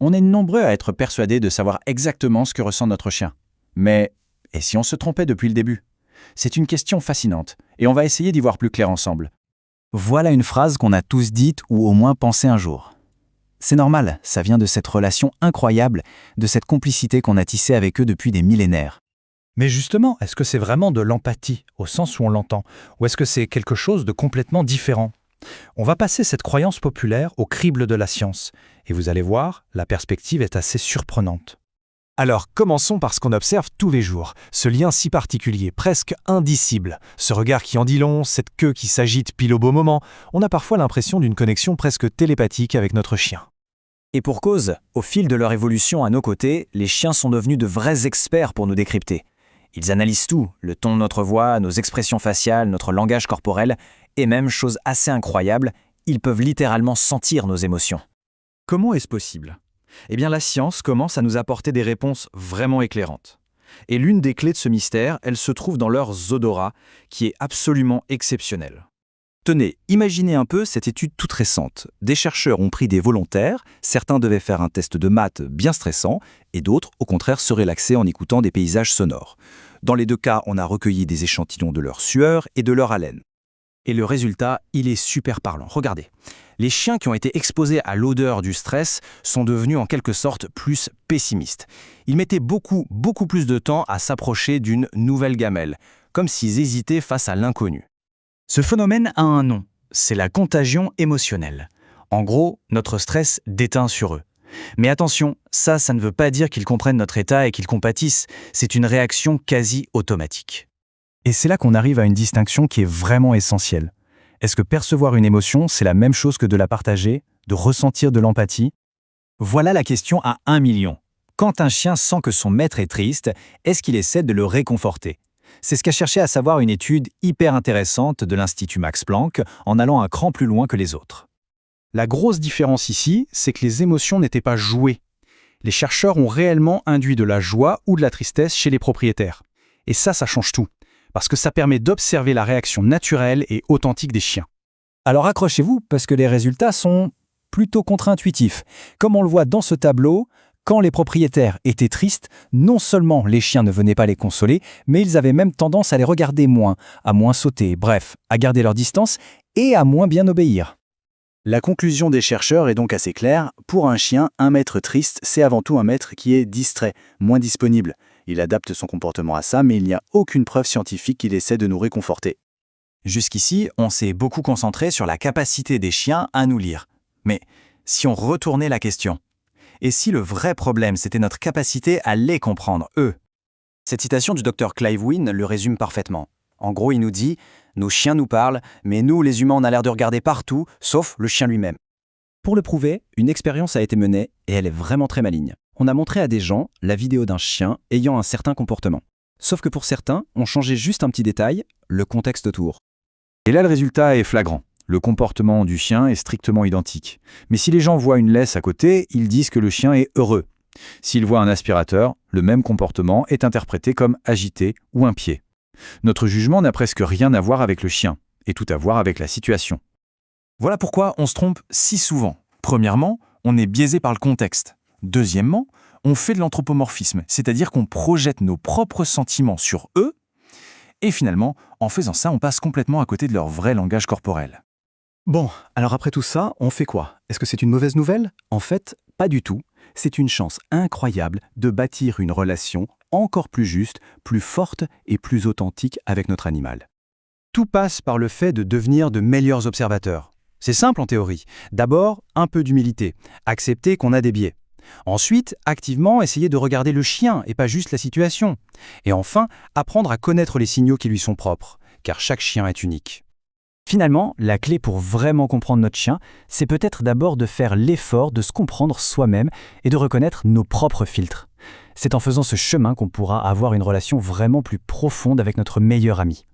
On est nombreux à être persuadés de savoir exactement ce que ressent notre chien. Mais, et si on se trompait depuis le début? C'est une question fascinante, et on va essayer d'y voir plus clair ensemble. Voilà une phrase qu'on a tous dite ou au moins pensé un jour. C'est normal, ça vient de cette relation incroyable, de cette complicité qu'on a tissée avec eux depuis des millénaires. Mais justement, est-ce que c'est vraiment de l'empathie, au sens où on l'entend, ou est-ce que c'est quelque chose de complètement différent? On va passer cette croyance populaire au crible de la science, et vous allez voir, la perspective est assez surprenante. Alors, commençons par ce qu'on observe tous les jours, ce lien si particulier, presque indicible, ce regard qui en dit long, cette queue qui s'agite pile au beau moment, on a parfois l'impression d'une connexion presque télépathique avec notre chien. Et pour cause, au fil de leur évolution à nos côtés, les chiens sont devenus de vrais experts pour nous décrypter. Ils analysent tout, le ton de notre voix, nos expressions faciales, notre langage corporel, et même, chose assez incroyable, ils peuvent littéralement sentir nos émotions. Comment est-ce possible? Eh bien, la science commence à nous apporter des réponses vraiment éclairantes. Et l'une des clés de ce mystère, elle se trouve dans leurs odorats, qui est absolument exceptionnel. Tenez, imaginez un peu cette étude toute récente. Des chercheurs ont pris des volontaires, certains devaient faire un test de maths bien stressant, et d'autres, au contraire, se relaxaient en écoutant des paysages sonores. Dans les deux cas, on a recueilli des échantillons de leur sueur et de leur haleine. Et le résultat, il est super parlant. Regardez, les chiens qui ont été exposés à l'odeur du stress sont devenus en quelque sorte plus pessimistes. Ils mettaient beaucoup plus de temps à s'approcher d'une nouvelle gamelle, comme s'ils hésitaient face à l'inconnu. Ce phénomène a un nom, c'est la contagion émotionnelle. En gros, notre stress déteint sur eux. Mais attention, ça ne veut pas dire qu'ils comprennent notre état et qu'ils compatissent, c'est une réaction quasi automatique. Et c'est là qu'on arrive à une distinction qui est vraiment essentielle. Est-ce que percevoir une émotion, c'est la même chose que de la partager, de ressentir de l'empathie? Voilà la question à 1 million. Quand un chien sent que son maître est triste, est-ce qu'il essaie de le réconforter? C'est ce qu'a cherché à savoir une étude hyper intéressante de l'Institut Max Planck, en allant un cran plus loin que les autres. La grosse différence ici, c'est que les émotions n'étaient pas jouées. Les chercheurs ont réellement induit de la joie ou de la tristesse chez les propriétaires. Et ça change tout, parce que ça permet d'observer la réaction naturelle et authentique des chiens. Alors accrochez-vous, parce que les résultats sont plutôt contre-intuitifs. Comme on le voit dans ce tableau, quand les propriétaires étaient tristes, non seulement les chiens ne venaient pas les consoler, mais ils avaient même tendance à les regarder moins, à moins sauter, bref, à garder leur distance et à moins bien obéir. La conclusion des chercheurs est donc assez claire. Pour un chien, un maître triste, c'est avant tout un maître qui est distrait, moins disponible. Il adapte son comportement à ça, mais il n'y a aucune preuve scientifique qu'il essaie de nous réconforter. Jusqu'ici, on s'est beaucoup concentré sur la capacité des chiens à nous lire. Mais si on retournait la question, et si le vrai problème, c'était notre capacité à les comprendre, eux? Cette citation du Dr Clive Wynne le résume parfaitement. En gros, il nous dit « Nos chiens nous parlent, mais nous, les humains, on a l'air de regarder partout, sauf le chien lui-même. » Pour le prouver, une expérience a été menée, et elle est vraiment très maligne. On a montré à des gens la vidéo d'un chien ayant un certain comportement. Sauf que pour certains, on changeait juste un petit détail, le contexte autour. Et là, le résultat est flagrant. Le comportement du chien est strictement identique. Mais si les gens voient une laisse à côté, ils disent que le chien est heureux. S'ils voient un aspirateur, le même comportement est interprété comme agité ou inquiet. Notre jugement n'a presque rien à voir avec le chien, et tout à voir avec la situation. Voilà pourquoi on se trompe si souvent. Premièrement, on est biaisé par le contexte. Deuxièmement, on fait de l'anthropomorphisme, c'est-à-dire qu'on projette nos propres sentiments sur eux, et finalement, en faisant ça, on passe complètement à côté de leur vrai langage corporel. Bon, alors après tout ça, on fait quoi? Est-ce que c'est une mauvaise nouvelle? En fait, pas du tout. C'est une chance incroyable de bâtir une relation encore plus juste, plus forte et plus authentique avec notre animal. Tout passe par le fait de devenir de meilleurs observateurs. C'est simple en théorie. D'abord, un peu d'humilité, accepter qu'on a des biais. Ensuite, activement essayer de regarder le chien et pas juste la situation. Et enfin, apprendre à connaître les signaux qui lui sont propres, car chaque chien est unique. Finalement, la clé pour vraiment comprendre notre chien, c'est peut-être d'abord de faire l'effort de se comprendre soi-même et de reconnaître nos propres filtres. C'est en faisant ce chemin qu'on pourra avoir une relation vraiment plus profonde avec notre meilleur ami.